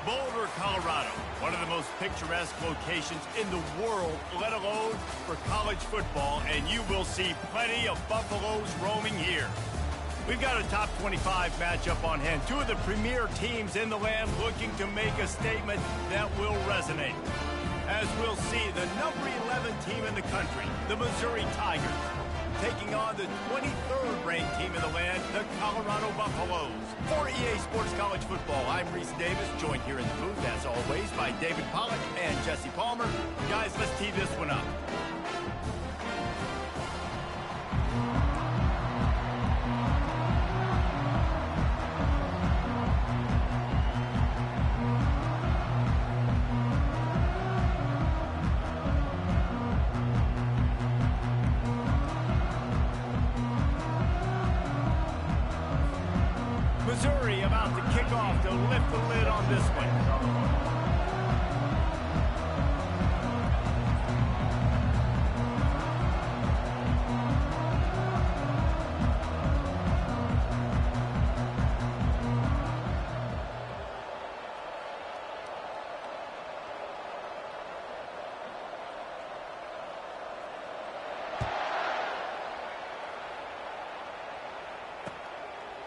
Boulder, Colorado, one of the most picturesque locations in the world, let alone for college football, and you will see plenty of Buffaloes roaming here. We've got a top 25 matchup on hand. Two of the premier teams in the land looking to make a statement that will resonate. As we'll see, the number 11 team in the country, the Missouri Tigers, taking on the 23rd ranked team in the land, the Colorado Buffaloes. For EA Sports College Football, I'm Reese Davis, joined here in the booth, as always, by David Pollack and Jesse Palmer. Guys, let's tee this one up. Missouri about to kick off to lift the lid on this one.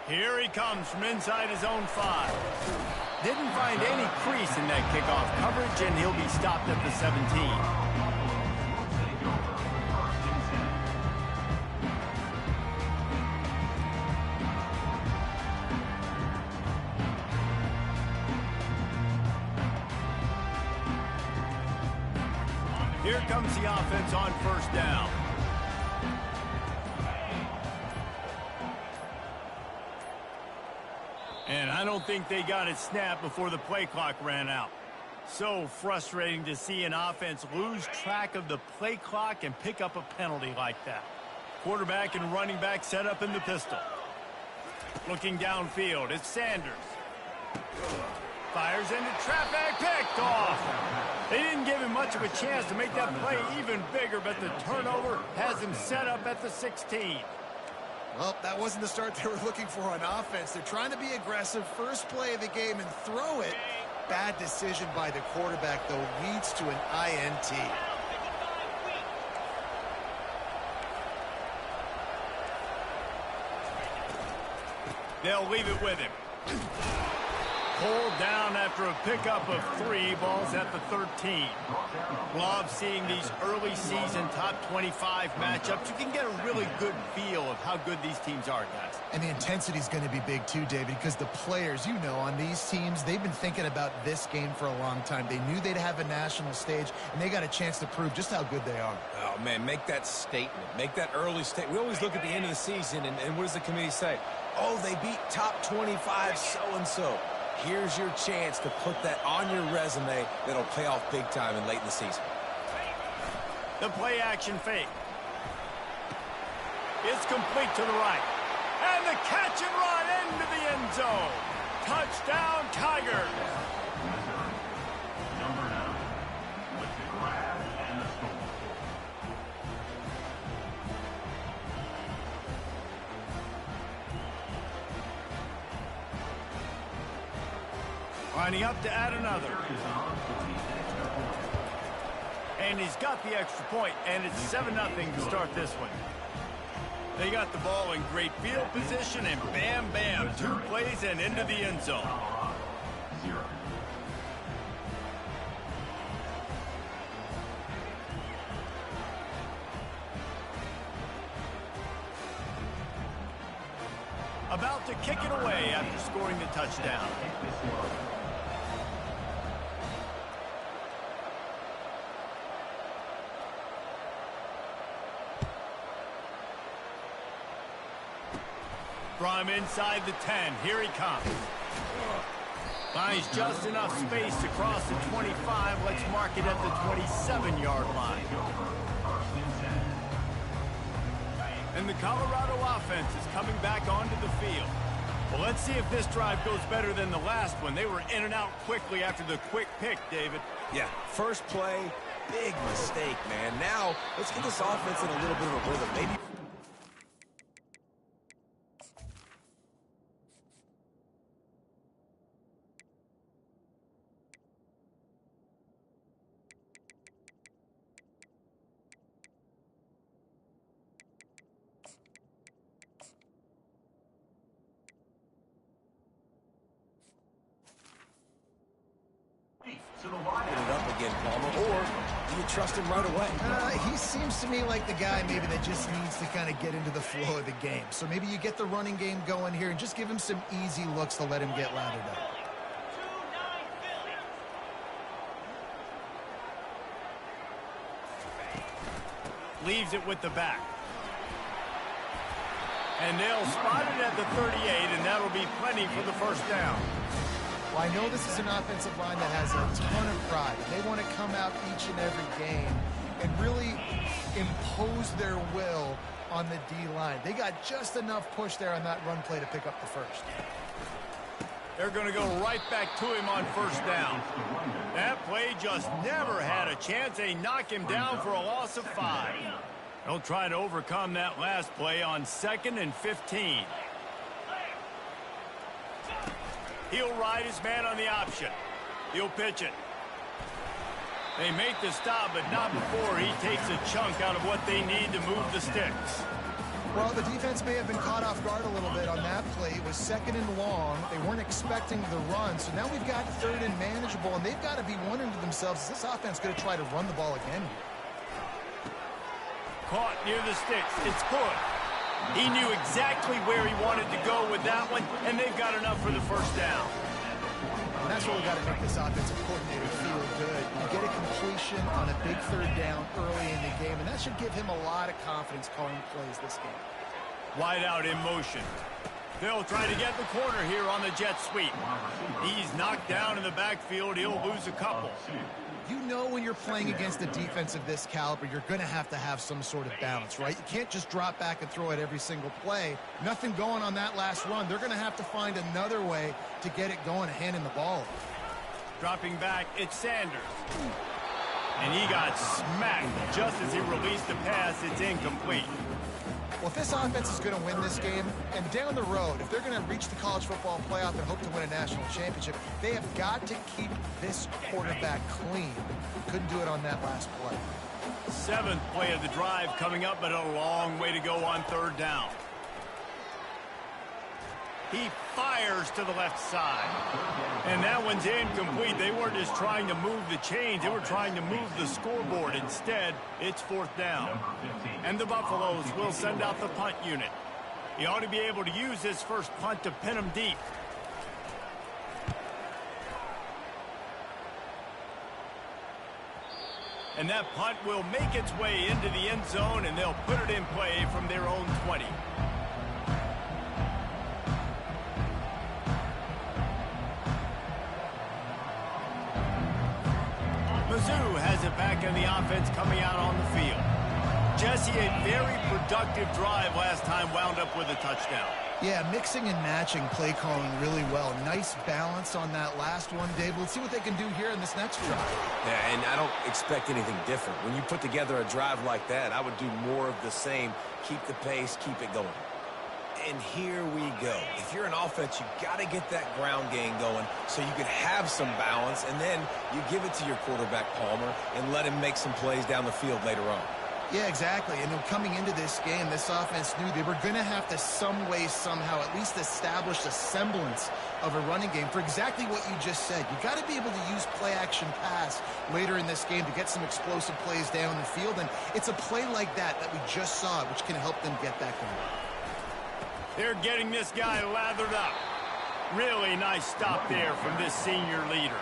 Here he comes from inside his own 5. Didn't find any crease in that kickoff coverage, and he'll be stopped at the 17. Here comes the offense on first down. And I don't think they got it snapped before the play clock ran out. So frustrating to see an offense lose track of the play clock and pick up a penalty like that. Quarterback and running back set up in the pistol. Looking downfield, it's Sanders. Fires into traffic, picked off. They didn't give him much of a chance to make that play even bigger, but the turnover has him set up at the 16. Well, that wasn't the start they were looking for on offense. They're trying to be aggressive, first play of the game, and throw it. Bad decision by the quarterback, though, leads to an INT. They'll leave it with him. Pulled down after a pickup of 3, balls at the 13. Love seeing these early season top 25 matchups. You can get a really good feel of how good these teams are, guys. And the intensity is going to be big too, David, because the players, you know, on these teams, they've been thinking about this game for a long time. They knew they'd have a national stage, and they got a chance to prove just how good they are. Oh, man, make that statement. Make that early statement. We always look at the end of the season, and what does the committee say? Oh, they beat top 25 so-and-so. Here's your chance to put that on your resume that'll pay off big time and late in the season. The play action fake. It's complete to the right. And the catch and run into the end zone. Touchdown, Tigers. Number 9 with the grab and the score. Lining up to add another. And he's got the extra point, and it's 7-0 to start this one. They got the ball in great field position, and bam, bam, 2 plays and into the end zone. About to kick it away after scoring the touchdown. From inside the 10, here he comes. Finds just enough space to cross the 25. Let's mark it at the 27-yard line. And the Colorado offense is coming back onto the field. Well, let's see if this drive goes better than the last one. They were in and out quickly after the quick pick, David. Yeah, first play, big mistake, man. Now, let's get this offense in a little bit of a rhythm. Maybe. Palmer, or do you trust him right away? He seems to me like the guy maybe that just needs to kind of get into the flow of the game. So maybe you get the running game going here and just give him some easy looks to let him get lathered up. Leaves it with the back. And they'll spot it at the 38, and that'll be plenty for the first down. Well, I know this is an offensive line that has a ton of pride. They want to come out each and every game and really impose their will on the D-line. They got just enough push there on that run play to pick up the first. They're going to go right back to him on first down. That play just never had a chance. They knock him down for a loss of 5. They'll try to overcome that last play on 2nd and 15. He'll ride his man on the option. He'll pitch it. They make the stop, but not before he takes a chunk out of what they need to move the sticks. Well, the defense may have been caught off guard a little bit on that play. It was 2nd and long. They weren't expecting the run, so now we've got 3rd and manageable, and they've got to be wondering to themselves, is this offense going to try to run the ball again here? Caught near the sticks. It's good. He knew exactly where he wanted to go with that one, and they've got enough for the first down. And that's what we've got to make this offensive coordinator feel good. You get a completion on a big 3rd down early in the game, and that should give him a lot of confidence calling plays this game. Wide out in motion. They'll try to get the corner here on the jet sweep. He's knocked down in the backfield. He'll lose a couple. You know when you're playing against a defense of this caliber, you're going to have some sort of balance, right? You can't just drop back and throw it every single play. Nothing going on that last run. They're going to have to find another way to get it going, handing the ball. Dropping back, it's Sanders. And he got smacked just as he released the pass. It's incomplete. Well, if this offense is going to win this game, and down the road, if they're going to reach the college football playoff and hope to win a national championship, they have got to keep this quarterback clean. Couldn't do it on that last play. 7th play of the drive coming up, but a long way to go on 3rd down. He fires to the left side. And that one's incomplete. They weren't just trying to move the chains. They were trying to move the scoreboard. Instead, it's 4th down. And the Buffaloes will send out the punt unit. He ought to be able to use his first punt to pin him deep. And that punt will make its way into the end zone, and they'll put it in play from their own 20. Mizzou has it back in the offense coming out on the field. Jesse, a very productive drive last time, wound up with a touchdown. Yeah, mixing and matching play calling really well. Nice balance on that last one, Dave. Let's see what they can do here in this next drive. Yeah, and I don't expect anything different. When you put together a drive like that, I would do more of the same. Keep the pace, keep it going. And here we go. If you're an offense, you got to get that ground game going so you can have some balance, and then you give it to your quarterback, Palmer, and let him make some plays down the field later on. Yeah, exactly. And coming into this game, this offense knew they were going to have to some way, somehow, at least establish a semblance of a running game for exactly what you just said. You got to be able to use play-action pass later in this game to get some explosive plays down the field, and it's a play like that we just saw, which can help them get that going. They're getting this guy lathered up. Really nice stop there from this senior leader.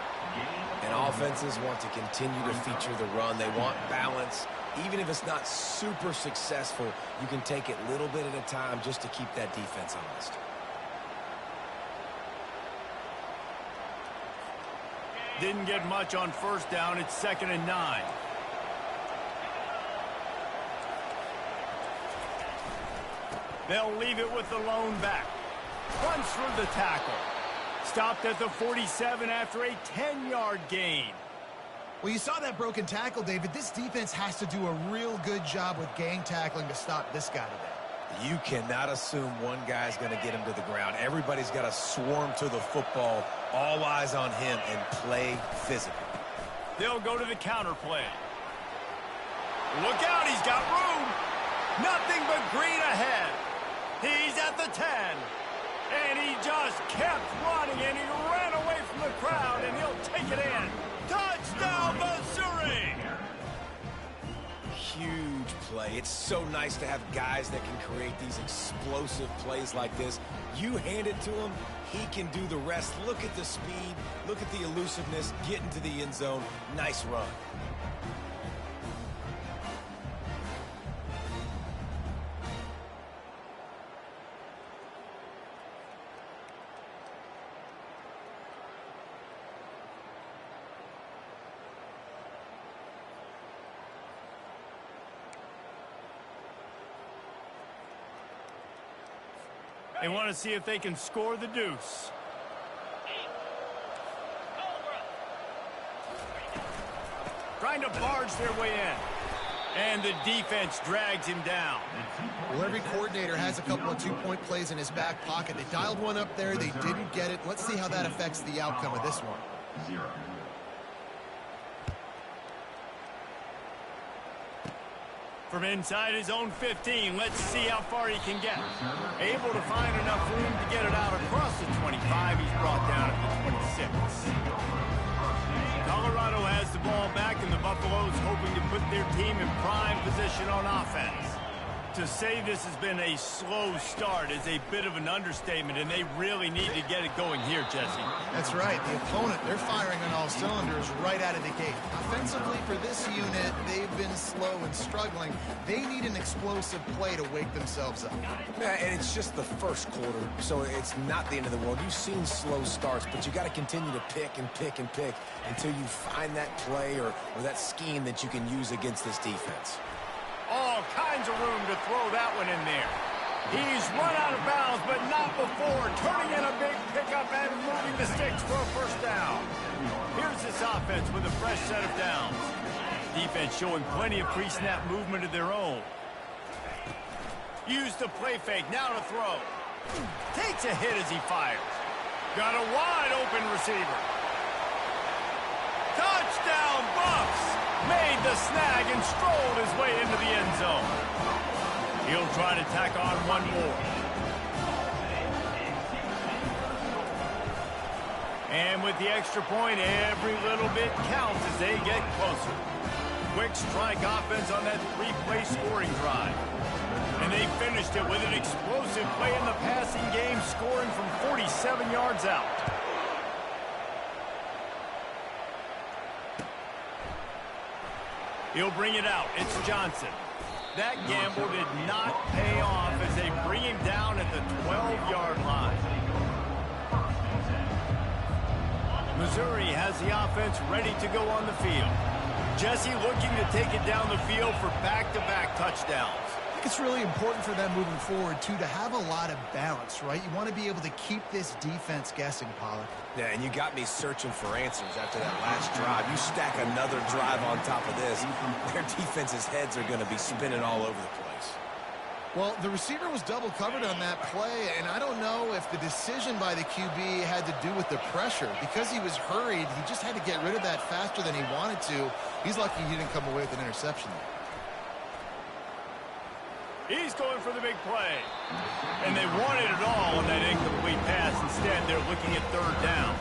And offenses want to continue to feature the run. They want balance. Even if it's not super successful, you can take it little bit at a time just to keep that defense honest. Didn't get much on first down. It's 2nd and 9. They'll leave it with the lone back. Runs through the tackle. Stopped at the 47 after a 10-yard gain. Well, you saw that broken tackle, David. This defense has to do a real good job with gang tackling to stop this guy today. You cannot assume one guy's going to get him to the ground. Everybody's got to swarm to the football, all eyes on him, and play physical. They'll go to the counter play. Look out, he's got room. Nothing but green ahead. He's at the 10. And he just kept running, and he ran away from the crowd, and he'll take it in. Touchdown, Missouri! play. It's so nice to have guys that can create these explosive plays like this. You hand it to him, he can do the rest. Look at the speed, look at the elusiveness, get into the end zone. Nice run. They want to see if they can score the deuce. Trying to barge their way in. And the defense drags him down. Well, every coordinator has a couple of two-point plays in his back pocket. They dialed one up there. They didn't get it. Let's see how that affects the outcome of this one. 0. From inside his own 15, let's see how far he can get. Able to find enough room to get it out across the 25. He's brought down at the 26. Colorado has the ball back, and the Buffaloes hoping to put their team in prime position on offense. To say this has been a slow start is a bit of an understatement, and they really need to get it going here, Jesse. That's right. The opponent, they're firing on all cylinders right out of the gate. Offensively, for this unit, they've been slow and struggling. They need an explosive play to wake themselves up. Yeah, and it's just the first quarter, so it's not the end of the world. You've seen slow starts, but you got to continue to pick and pick and pick until you find that play or that scheme that you can use against this defense. All kinds of room to throw that one in there. He's run out of bounds, but not before. Turning in a big pickup and moving the sticks for a first down. Here's this offense with a fresh set of downs. Defense showing plenty of pre-snap movement of their own. Use the play fake, now to throw. Takes a hit as he fires. Got a wide open receiver. Touchdown, Buffs! Made the snag and strolled his way into the end zone. He'll try to tack on one more. And with the extra point, every little bit counts as they get closer. Quick strike offense on that three-play scoring drive. And they finished it with an explosive play in the passing game, scoring from 47 yards out. He'll bring it out. It's Johnson. That gamble did not pay off as they bring him down at the 12-yard line. Missouri has the offense ready to go on the field. Jesse looking to take it down the field for back-to-back touchdowns. I think it's really important for them moving forward, too, to have a lot of balance, right? You want to be able to keep this defense guessing, Pollard. Yeah, and you got me searching for answers after that last drive. You stack another drive on top of this, their defense's heads are going to be spinning all over the place. Well, the receiver was double covered on that play, and I don't know if the decision by the QB had to do with the pressure. Because he was hurried, he just had to get rid of that faster than he wanted to. He's lucky he didn't come away with an interception there. He's going for the big play. And they wanted it all on that incomplete pass. Instead, they're looking at third down.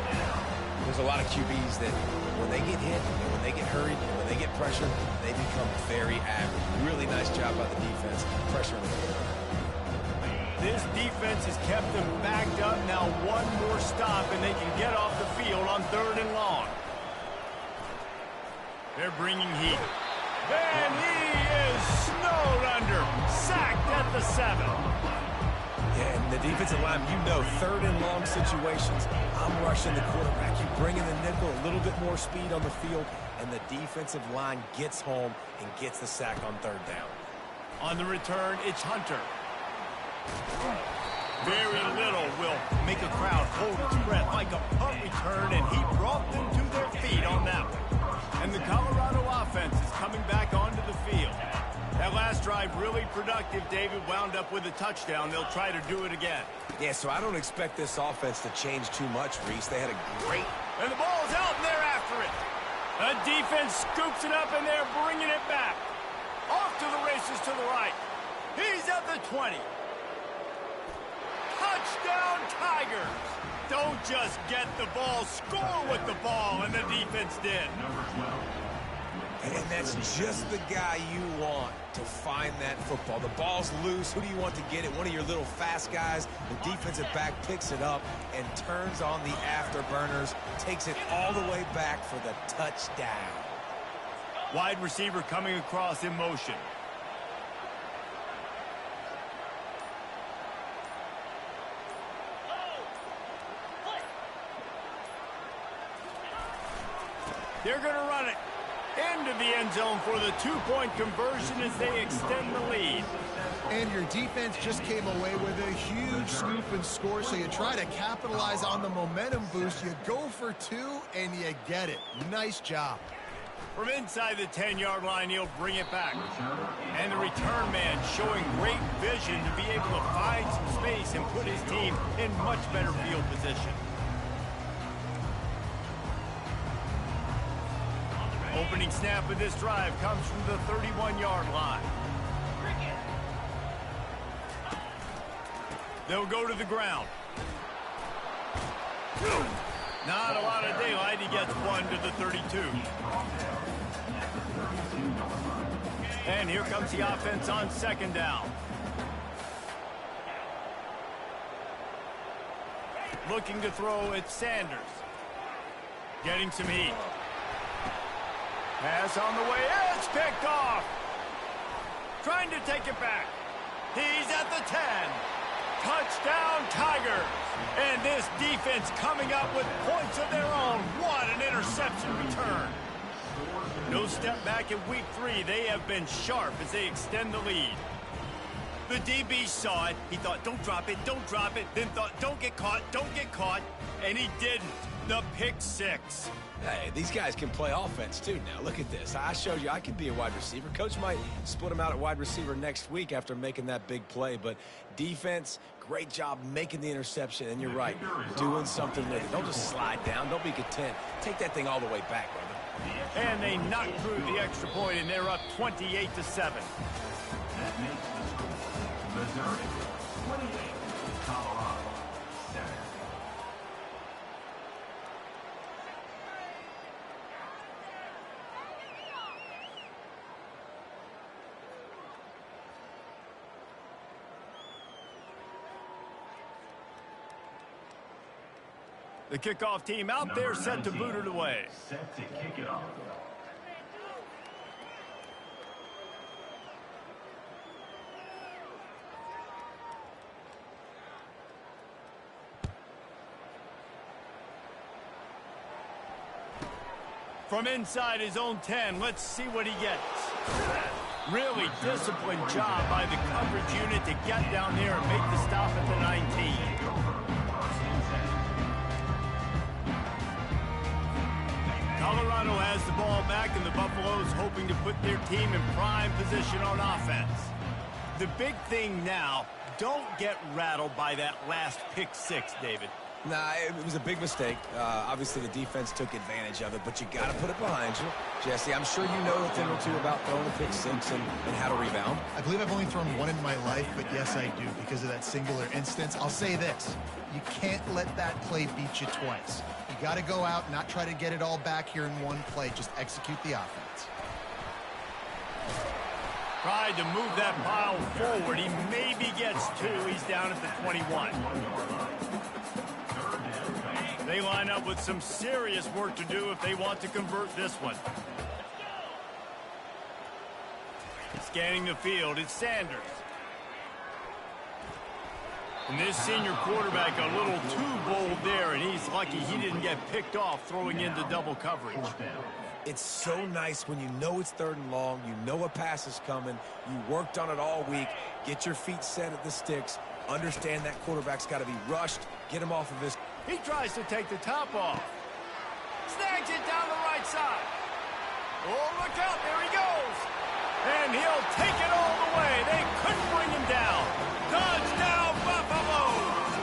There's a lot of QBs that when they get hit, and when they get hurried, and when they get pressured, they become very average. Really nice job by the defense, pressuring the quarterback. This defense has kept them backed up. Now one more stop, and they can get off the field on third and long. They're bringing heat. And he is snowed under. Sacked at the 7. Yeah, and the defensive line, you know, third and long situations. I'm rushing the quarterback. You bring in the nickel, a little bit more speed on the field, and the defensive line gets home and gets the sack on third down. On the return, it's Hunter. Very little will make a crowd hold its breath like a punt return, and he brought them to their feet on that one. And the Colorado offense is coming back onto the field. That last drive really productive. David wound up with a touchdown. They'll try to do it again. Yeah, so I don't expect this offense to change too much, Reese. They had a great... And the ball's out, and they're after it. The defense scoops it up, and they're bringing it back. Off to the races to the right. He's at the 20. Touchdown, Tigers. Don't just get the ball, score with the ball, and the defense did. And that's just the guy you want to find that football. The ball's loose. Who do you want to get it? One of your little fast guys. The defensive back picks it up and turns on the afterburners, takes it all the way back for the touchdown. Wide receiver coming across in motion. They're going to run it into the end zone for the two-point conversion as they extend the lead. And your defense just came away with a huge scoop and score, so you try to capitalize on the momentum boost. You go for two, and you get it. Nice job. From inside the 10-yard line, he'll bring it back. And the return man showing great vision to be able to find some space and put his team in much better field position. Opening snap of this drive comes from the 31-yard line. They'll go to the ground. Not a lot of daylight. He gets one to the 32. And here comes the offense on second down. Looking to throw at Sanders. Getting some heat. Pass on the way. It's picked off. Trying to take it back. He's at the 10. Touchdown, Tigers. And this defense coming up with points of their own. What an interception return. No step back in week 3. They have been sharp as they extend the lead. The DB saw it. He thought, don't drop it, don't drop it. Then thought, don't get caught, don't get caught. And he didn't. The pick 6. Hey, these guys can play offense, too, now. Look at this. I showed you I could be a wide receiver. Coach might split him out at wide receiver next week after making that big play. But defense, great job making the interception. And you're right, doing something with it. Don't just slide down. Don't be content. Take that thing all the way back, brother. And they knock through the extra point, and they're up 28-7. That makes the score Missouri 28, Colorado 7. The kickoff team out there set to boot it away. Set to kick it off. From inside his own 10, let's see what he gets. Really disciplined job by the coverage unit to get down there and make the stop at the 19. Colorado has the ball back, and the Buffaloes hoping to put their team in prime position on offense. The big thing now, don't get rattled by that last pick 6, David. Nah, it was a big mistake. Obviously, the defense took advantage of it, but you got to put it behind you. Jesse, I'm sure you know a thing or two about throwing a pick 6 and how to rebound. I believe I've only thrown one in my life, but yes, I do because of that singular instance. I'll say this. You can't let that play beat you twice. You got to go out, not try to get it all back here in one play. Just execute the offense. Tried to move that pile forward. He maybe gets 2. He's down at the 21. They line up with some serious work to do if they want to convert this one. Scanning the field, it's Sanders. And this senior quarterback a little too bold there, and he's lucky he didn't get picked off throwing into double coverage. It's so nice when you know it's 3rd and long, you know a pass is coming, you worked on it all week, get your feet set at the sticks, understand that quarterback's got to be rushed, get him off of his... He tries to take the top off. Snags it down the right side. Oh, look out, there he goes. And he'll take it all the way. They couldn't bring him down. Touchdown, Buffaloes!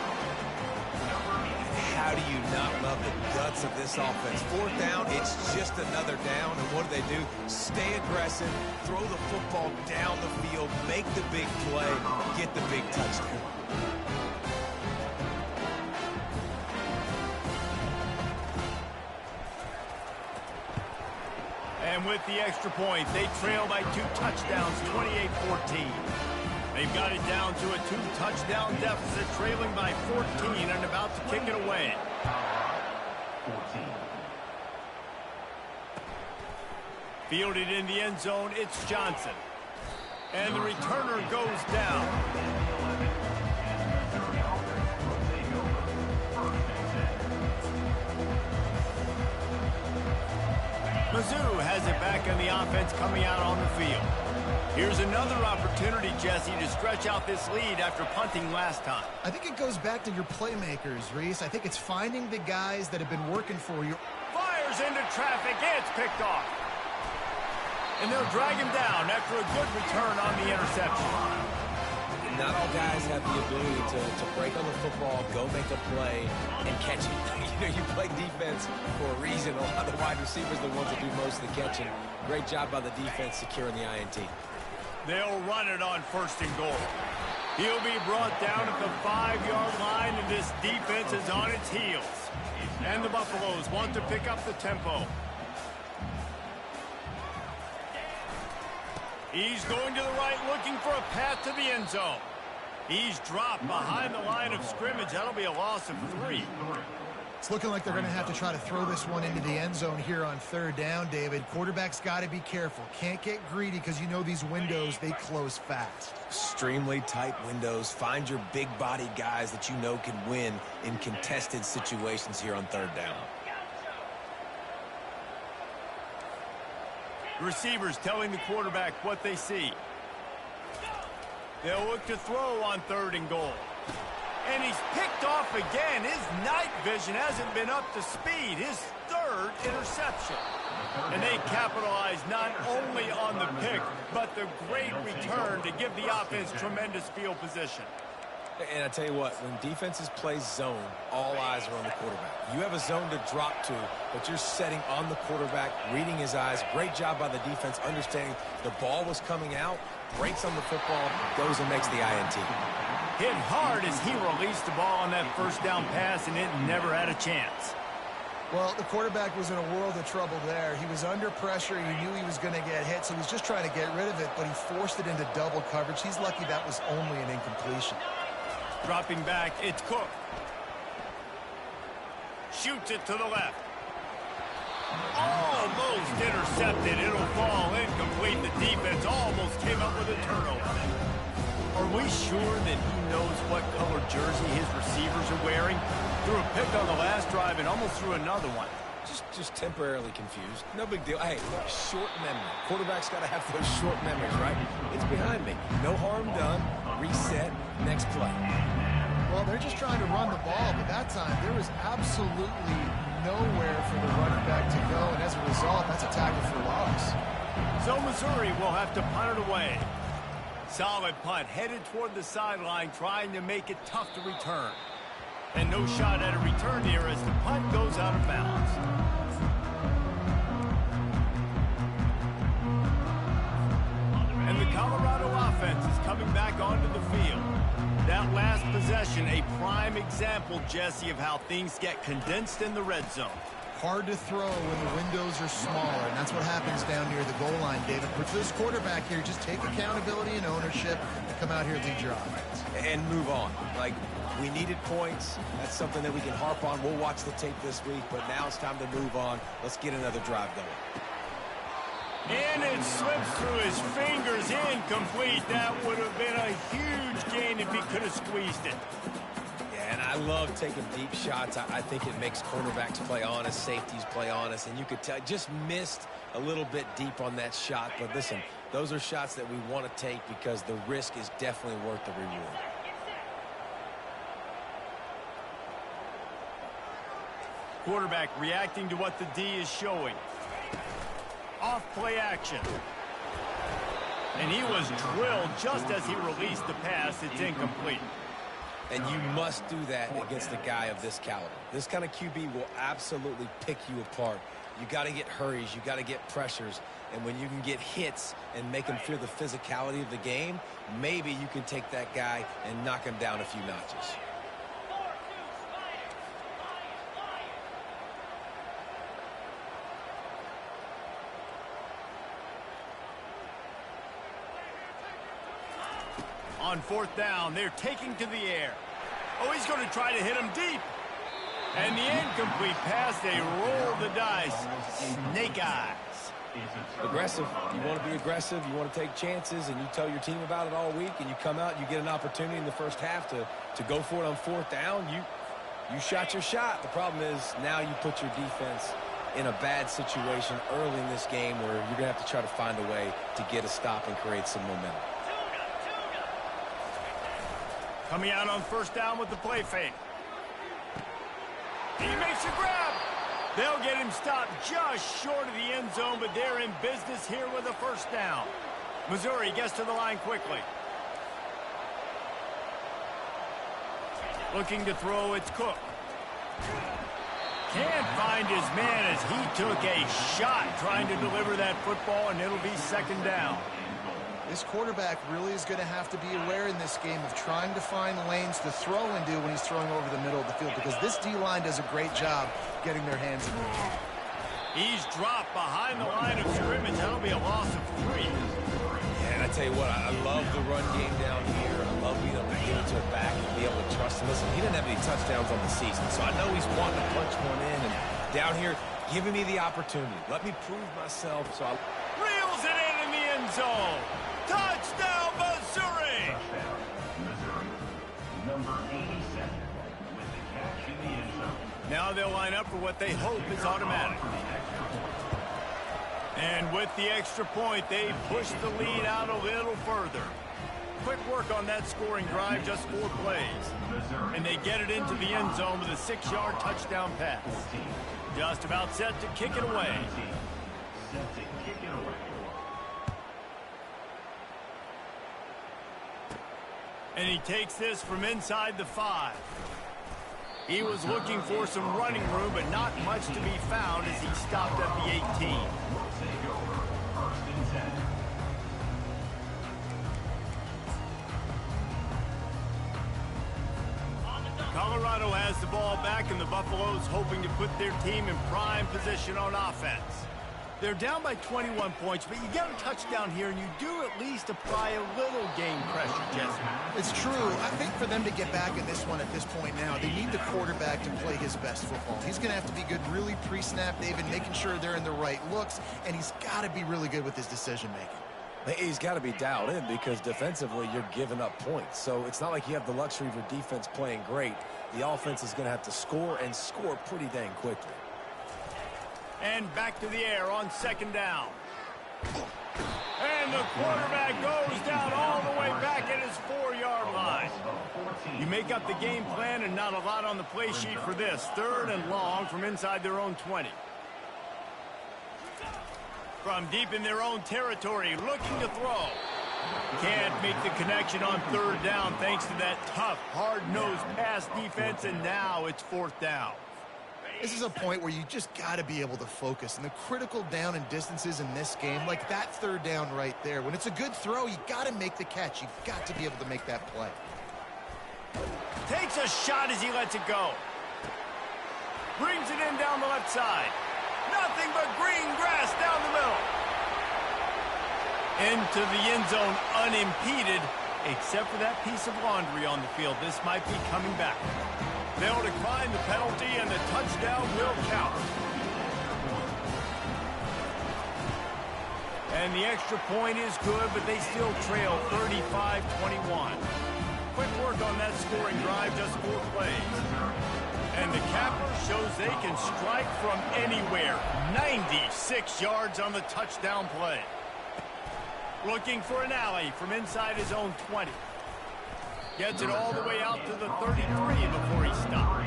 How do you not love the guts of this offense? 4th down, it's just another down. And what do? Stay aggressive, throw the football down the field, make the big play, get the big touchdown. And with the extra point, they trail by 2 touchdowns, 28-14. They've got it down to a 2-touchdown deficit, trailing by 14 and about to kick it away. 14. Fielded in the end zone, it's Johnson. And the returner goes down. Mizzou has it back on the offense coming out on the field. Here's another opportunity, Jesse, to stretch out this lead after punting last time. I think it goes back to your playmakers, Reese. I think it's finding the guys that have been working for you. Fires into traffic, it's picked off. And they'll drag him down after a good return on the interception. Not all guys have the ability to break on the football, go make a play, and catch it. You play defense for a reason. A lot of the wide receivers are the ones that do most of the catching. Great job by the defense securing the INT. They'll run it on 1st and goal. He'll be brought down at the 5-yard line, and this defense is on its heels. And the Buffaloes want to pick up the tempo. He's going to the right, looking for a path to the end zone. He's dropped behind the line of scrimmage. That'll be a loss of 3. It's looking like they're going to have to try to throw this one into the end zone here on 3rd down, David. Quarterback's got to be careful. Can't get greedy because you know these windows, they close fast. Extremely tight windows. Find your big body guys that you know can win in contested situations here on 3rd down. Receivers telling the quarterback what they see. They'll look to throw on 3rd and goal. And he's picked off again. His night vision hasn't been up to speed. His 3rd interception. And they capitalize not only on the pick, but the great return to give the offense tremendous field position. And I tell you what, when defenses play zone, all eyes are on the quarterback. You have a zone to drop to, but you're setting on the quarterback, reading his eyes. Great job by the defense, understanding the ball was coming out, breaks on the football, goes and makes the INT. Hit hard as he released the ball on that 1st down pass, and it never had a chance. Well, the quarterback was in a world of trouble there. He was under pressure. He knew he was going to get hit, so he was just trying to get rid of it, but he forced it into double coverage. He's lucky that was only an incompletion. Dropping back, it's Cook. Shoots it to the left. Almost intercepted. It'll fall incomplete. The defense almost came up with a turnover. Are we sure that he knows what color jersey his receivers are wearing? Threw a pick on the last drive and almost threw another one. Just temporarily confused. No big deal. Hey, short memory. Quarterback's got to have those short memories, right? It's behind me. No harm done. Reset. Next play. Well, they're just trying to run the ball, but that time there was absolutely nowhere for the running back to go, and as a result, that's a tackle for loss. So Missouri will have to punt it away. Solid punt, headed toward the sideline, trying to make it tough to return. And no shot at a return here as the punt goes out of bounds. And the Colorado offense is coming back onto the field. That last possession, a prime example, Jesse, of how things get condensed in the red zone. Hard to throw when the windows are smaller, and that's what happens down near the goal line, David. But for this quarterback here, just take accountability and ownership and come out here and lead your offense. And move on. Like, we needed points. That's something that we can harp on. We'll watch the tape this week, but now it's time to move on. Let's get another drive going. And it slips through his fingers, incomplete. That would have been a huge gain if he could have squeezed it. Yeah, and I love taking deep shots. I think it makes cornerbacks play honest, safeties play honest, and you could tell just missed a little bit deep on that shot. But listen, those are shots that we want to take because the risk is definitely worth the reward. Quarterback reacting to what the D is showing. Off play action. And he was drilled just as he released the pass. It's incomplete. And you must do that against a guy of this caliber. This kind of QB will absolutely pick you apart. You got to get hurries. You got to get pressures. And when you can get hits and make him feel the physicality of the game, maybe you can take that guy and knock him down a few notches. On fourth down, they're taking to the air. Oh, he's going to try to hit him deep. And the incomplete pass, they roll the dice. Snake eyes. Aggressive. You want to be aggressive. You want to take chances, and you tell your team about it all week, and you come out, you get an opportunity in the first half to go for it on fourth down. You shot your shot. The problem is now you put your defense in a bad situation early in this game where you're going to have to try to find a way to get a stop and create some momentum. Coming out on first down with the play fake. He makes a grab. They'll get him stopped just short of the end zone, but they're in business here with a first down. Missouri gets to the line quickly. Looking to throw, it's Cook. Can't find his man as he took a shot trying to deliver that football, and it'll be second down. This quarterback really is going to have to be aware in this game of trying to find lanes to throw into when he's throwing over the middle of the field, because this D-line does a great job getting their hands in there. He's dropped behind the line of scrimmage. That'll be a loss of 3. Yeah, and I tell you what, I love the run game down here. I love being able to get into it back and be able to trust him. Listen, he didn't have any touchdowns on the season, so I know he's wanting to punch one in. And down here, giving me the opportunity. Let me prove myself. So reels it in the end zone. Touchdown, Missouri! Touchdown, Missouri. Number 87 with the catch in the end zone. Now they'll line up for what they hope is automatic. And with the extra point, they push the lead out a little further. Quick work on that scoring drive, just 4 plays. And they get it into the end zone with a 6-yard touchdown pass. Just about set to kick it away. Set to kick it away. And he takes this from inside the 5. He was looking for some running room, but not much to be found as he stopped at the 18. Take over. First and 10. Colorado has the ball back, and the Buffaloes hoping to put their team in prime position on offense. They're down by 21 points, but you get a touchdown here, and you do at least apply a little game pressure, Jesse. It's true. I think for them to get back in this one at this point now, they need the quarterback to play his best football. He's going to have to be good really pre-snap, David, making sure they're in the right looks, and he's got to be really good with his decision-making. he's got to be dialed in because defensively you're giving up points. So it's not like you have the luxury of your defense playing great. The offense is going to have to score and score pretty dang quickly. And back to the air on second down. And the quarterback goes down all the way back at his 4-yard line. You make up the game plan and not a lot on the play sheet for this. Third and long from inside their own 20. From deep in their own territory, looking to throw. Can't make the connection on third down thanks to that tough, hard-nosed pass defense, and now it's fourth down. This is a point where you just got to be able to focus. And the critical down and distances in this game, like that third down right there, when it's a good throw, you got to make the catch. You've got to be able to make that play. Takes a shot as he lets it go. Brings it in down the left side. Nothing but green grass down the middle. Into the end zone unimpeded, except for that piece of laundry on the field. This might be coming back. They'll decline the penalty, and the touchdown will count. And the extra point is good, but they still trail 35-21. Quick work on that scoring drive, just 4 plays. And the capper shows they can strike from anywhere. 96 yards on the touchdown play. Looking for an alley from inside his own 20. Gets it all the way out to the 33 before he stopped.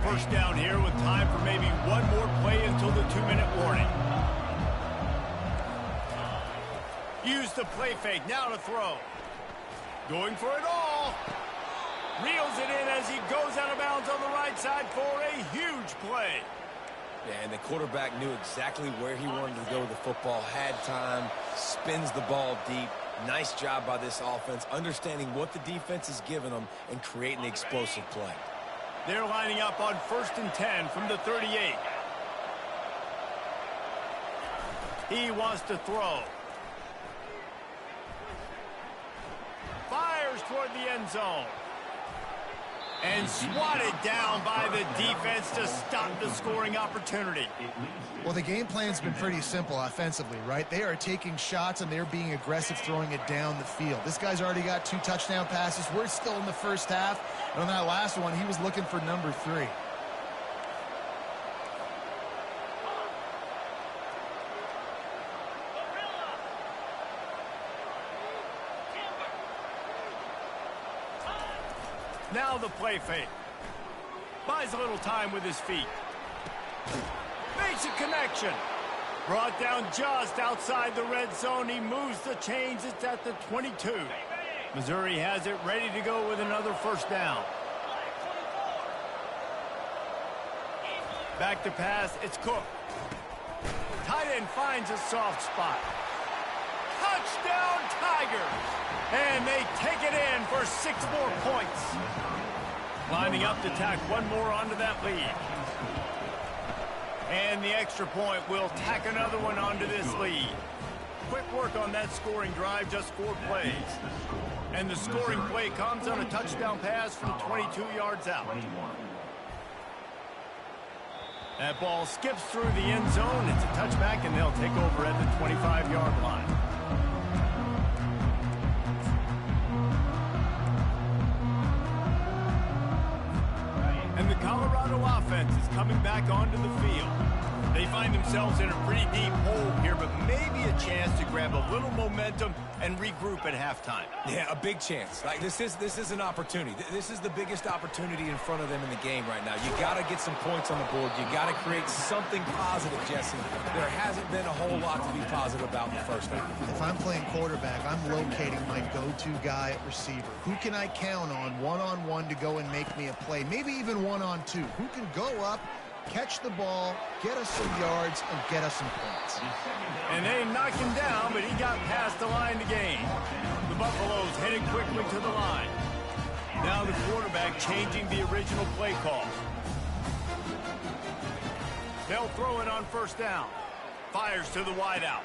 First down here with time for maybe one more play until the 2-minute warning. Use the play fake, now to throw. Going for it all. Reels it in as he goes out of bounds on the right side for a huge play. Yeah, and the quarterback knew exactly where he wanted to go with the football, had time, spins the ball deep. Nice job by this offense, understanding what the defense is giving them and creating the explosive play. They're lining up on 1st and 10 from the 38. He wants to throw. toward the end zone. And swatted down by the defense to stop the scoring opportunity. Well, the game plan's been pretty simple offensively, right? They are taking shots, and they're being aggressive throwing it down the field. This guy's already got 2 touchdown passes. We're still in the first half. And on that last one, he was looking for number 3. Now the play fake. Buys a little time with his feet. Makes a connection. Brought down just outside the red zone. He moves the chains. It's at the 22. Missouri has it ready to go with another first down. Back to pass. It's Cook. Tight end finds a soft spot. Touchdown Tigers! And they take it in for 6 more points. Lining up to tack one more onto that lead. And the extra point will tack another one onto this lead. Quick work on that scoring drive, just 4 plays. And the scoring play comes on a touchdown pass from 22 yards out. That ball skips through the end zone. It's a touchback, and they'll take over at the 25-yard line. And the Colorado offense is coming back onto the field. They find themselves in a pretty deep hole here, but maybe a chance to grab a little momentum and regroup at halftime. Yeah, a big chance. Like this is an opportunity. This is the biggest opportunity in front of them in the game right now. You got to get some points on the board. You got to create something positive, Jesse. There hasn't been a whole lot to be positive about in the first half. If I'm playing quarterback, I'm locating my go-to guy at receiver. Who can I count on one-on-one to go and make me a play? Maybe even one-on-two. Who can go up, catch the ball, get us some yards, and get us some points. And they knocked him down, but he got past the line to gain. The Buffaloes headed quickly to the line. Now the quarterback changing the original play call. They'll throw it on first down. Fires to the wideout.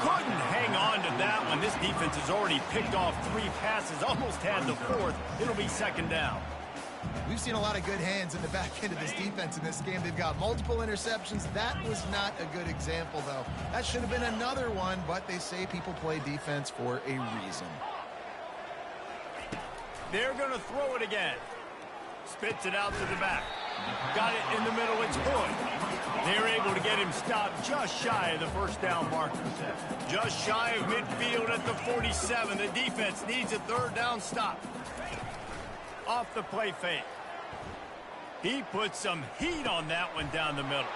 Couldn't hang on to that one. This defense has already picked off 3 passes, almost had the 4th. It'll be second down. We've seen a lot of good hands in the back end of this defense in this game. They've got multiple interceptions. That was not a good example, though. That should have been another one, but they say people play defense for a reason. They're going to throw it again. Spits it out to the back. Got it in the middle. It's Hood. They're able to get him stopped just shy of the first down marker. Just shy of midfield at the 47. The defense needs a third down stop. Off the play fake. He put some heat on that one down the middle.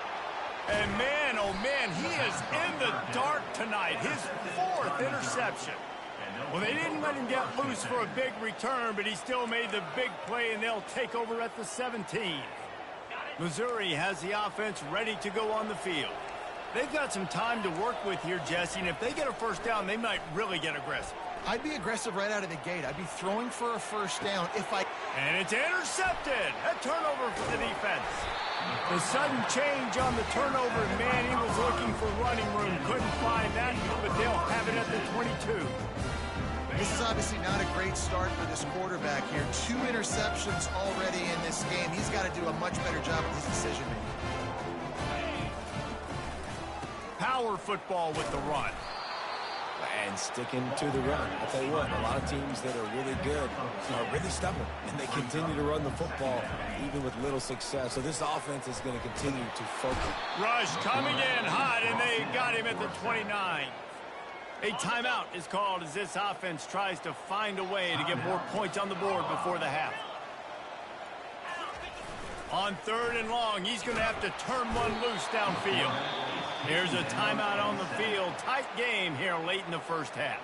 And man, oh man, he is in the dark tonight. His 4th interception. Well, they didn't let him get loose for a big return, but he still made the big play, and they'll take over at the 17. Missouri has the offense ready to go on the field. They've got some time to work with here, Jesse, and if they get a first down, they might really get aggressive. I'd be aggressive right out of the gate. I'd be throwing for a first down if I... And it's intercepted. A turnover for the defense. The sudden change on the turnover, man, he was looking for running room. Couldn't find that, but they'll have it at the 22. This is obviously not a great start for this quarterback here. 2 interceptions already in this game. He's got to do a much better job with his decision-making. Power football with the run. And sticking to the run. I'll tell you what, a lot of teams that are really good are really stubborn, and they continue to run the football even with little success. So this offense is going to continue to focus. Rush coming in hot, and they got him at the 29. A timeout is called as this offense tries to find a way to get more points on the board before the half. On 3rd and long, he's going to have to turn one loose downfield. Here's a timeout on the field. Tight game here late in the first half.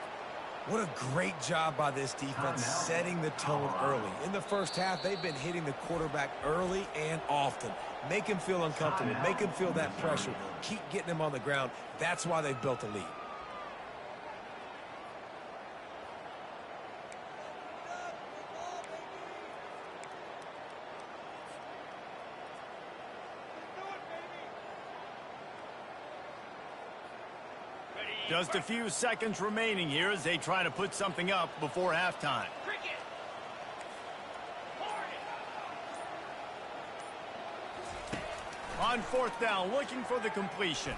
What a great job by this defense setting the tone early. In the first half, they've been hitting the quarterback early and often. Make him feel uncomfortable. Make him feel that pressure. Keep getting him on the ground. That's why they've built a lead. Ready, Just a few seconds remaining here as they try to put something up before halftime. On fourth down, looking for the completion.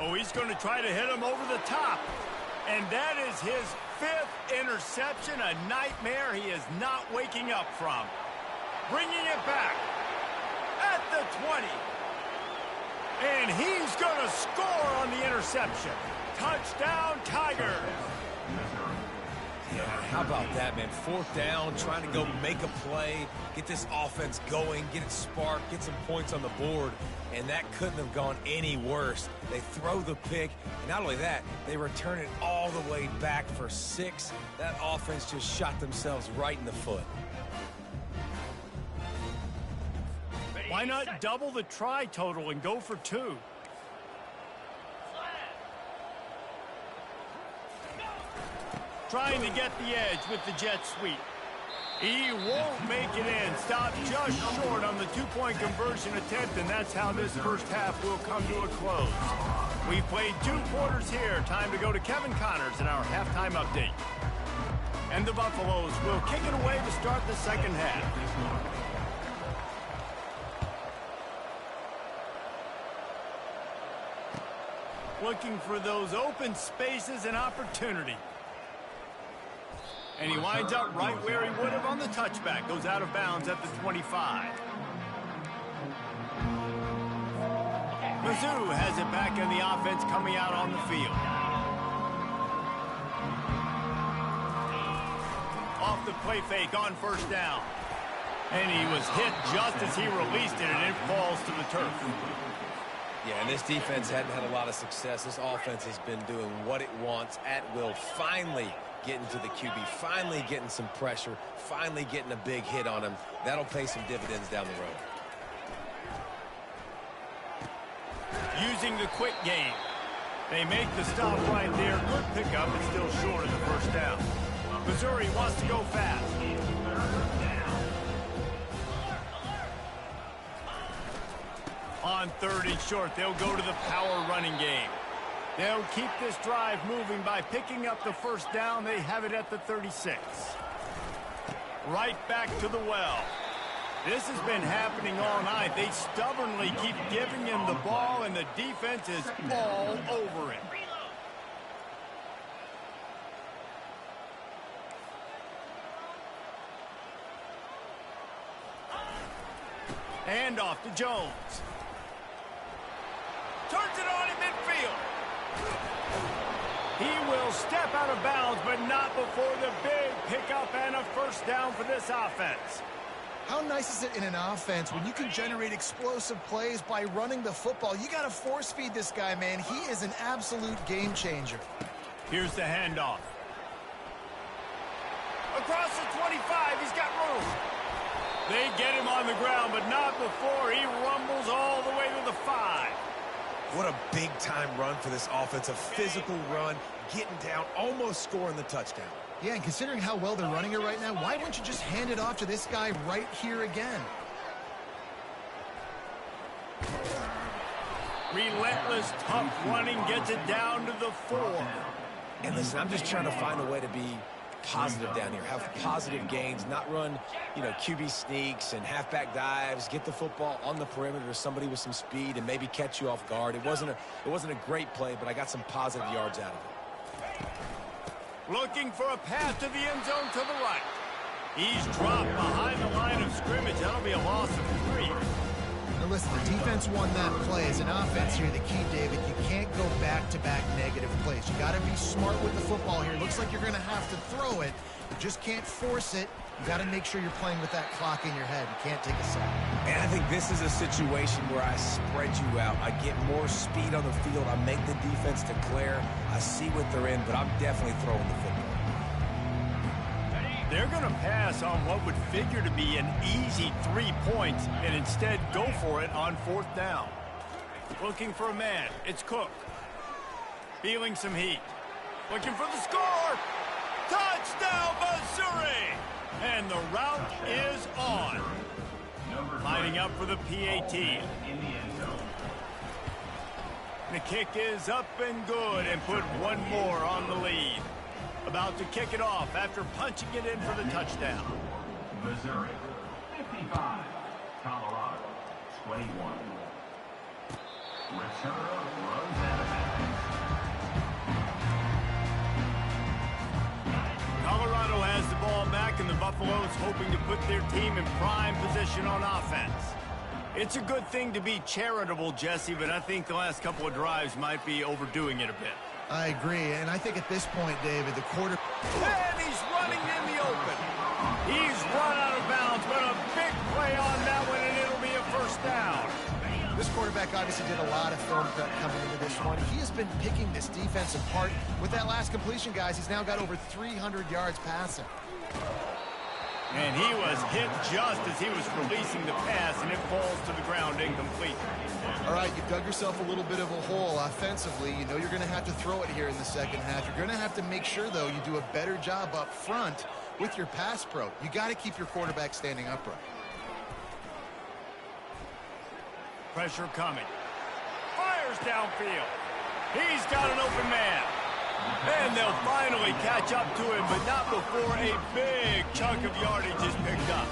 Oh, he's going to try to hit him over the top. And that is his 5th interception, a nightmare he is not waking up from. Bringing it back at the 20. And he's going to score on the interception. Touchdown, Tigers. Yeah, how about that, man? Fourth down, trying to go make a play, get this offense going, get it sparked, get some points on the board, and that couldn't have gone any worse. They throw the pick, and not only that, they return it all the way back for 6. That offense just shot themselves right in the foot. Why not double the try total and go for 2? Trying to get the edge with the jet sweep. He won't make it in. Stopped just short on the 2-point conversion attempt, and that's how this first half will come to a close. We've played 2 quarters here. Time to go to Kevin Connors in our halftime update. And the Buffaloes will kick it away to start the second half. Looking for those open spaces and opportunity. And he winds up right where he would have on the touchback. Goes out of bounds at the 25. Mizzou has it back in the offense coming out on the field. Off the play fake on first down. And he was hit just as he released it, and it falls to the turf. Yeah, and this defense hadn't had a lot of success. This offense has been doing what it wants at will. Finally getting to the QB, finally getting some pressure, finally getting a big hit on him. That'll pay some dividends down the road. Using the quick game. They make the stop right there. Good pickup, but still short of the first down. Missouri wants to go fast. On 3rd and short, they'll go to the power running game. They'll keep this drive moving by picking up the first down. They have it at the 36. Right back to the well. This has been happening all night. They stubbornly keep giving him the ball, and the defense is all over it. And off to Jones. Turns it on in midfield. He will step out of bounds, but not before the big pickup and a first down for this offense. How nice is it in an offense when you can generate explosive plays by running the football? You got to force feed this guy, man. He is an absolute game changer. Here's the handoff. Across the 25, he's got room. They get him on the ground, but not before he rumbles all the way to the 5. What a big-time run for this offense. A physical run, getting down, almost scoring the touchdown. Yeah, and considering how well they're running it right now, why don't you just hand it off to this guy right here again? Relentless, tough running gets it down to the 4. And listen, I'm just trying to find a way to be positive down here, have positive gains, not run, QB sneaks and halfback dives, get the football on the perimeter to somebody with some speed and maybe catch you off guard. It wasn't a great play, but I got some positive yards out of it. Looking for a pass to the end zone to the right. He's dropped behind the line of scrimmage. That'll be a loss of 3. Now listen, the defense won that play. As an offense here, the key, David, you can't go back-to-back negative plays. You got to be smart with the football here. Looks like you're going to have to throw it. You just can't force it. You got to make sure you're playing with that clock in your head. You can't take a sack. And I think this is a situation where I spread you out. I get more speed on the field. I make the defense declare. I see what they're in, but I'm definitely throwing the football. They're going to pass on what would figure to be an easy 3 points and instead go for it on 4th down. Looking for a man. It's Cook. Feeling some heat. Looking for the score. Touchdown, Missouri! And the route is on. Lining up for the PAT. The kick is up and good and put one more on the lead. About to kick it off after punching it in for the touchdown. Missouri, 55. Colorado, 21. Return runs out of bounds. Colorado has the ball back, and the Buffaloes hoping to put their team in prime position on offense. It's a good thing to be charitable, Jesse, but I think the last couple of drives might be overdoing it a bit. I agree, and I think at this point, David, the quarter... And he's running in the open. He's run out of bounds, but a big play on that one, and it'll be a first down. This quarterback obviously did a lot of film prep coming into this one. He has been picking this defense apart. With that last completion, guys, he's now got over 300 yards passing. And he was hit just as he was releasing the pass, and it falls to the ground incomplete. All right, you've dug yourself a little bit of a hole offensively. You know you're going to have to throw it here in the second half. You're going to have to make sure, though, you do a better job up front with your pass pro. You got to keep your quarterback standing upright. Pressure coming. Fires downfield. He's got an open man. And they'll finally catch up to him, but not before a big chunk of yardage is picked up.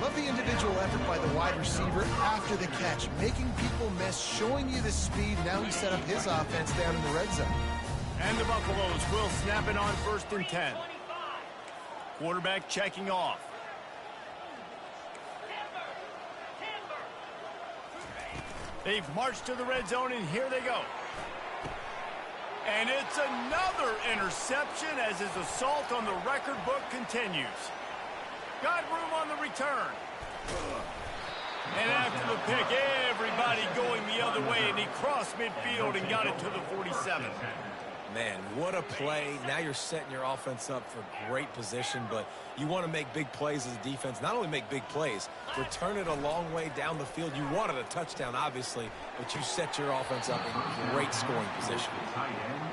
Love the individual effort by the wide receiver after the catch, making people miss, showing you the speed. Now he set up his offense down in the red zone. And the Buffaloes will snap it on 1st and 10. Quarterback checking off. They've marched to the red zone, and here they go. And it's another interception as his assault on the record book continues. Got room on the return. And after the pick, everybody going the other way, and he crossed midfield and got it to the 47. Man, what a play. Now you're setting your offense up for great position, but you want to make big plays as a defense. Not only make big plays, return it a long way down the field. You wanted a touchdown, obviously, but you set your offense up in great scoring position.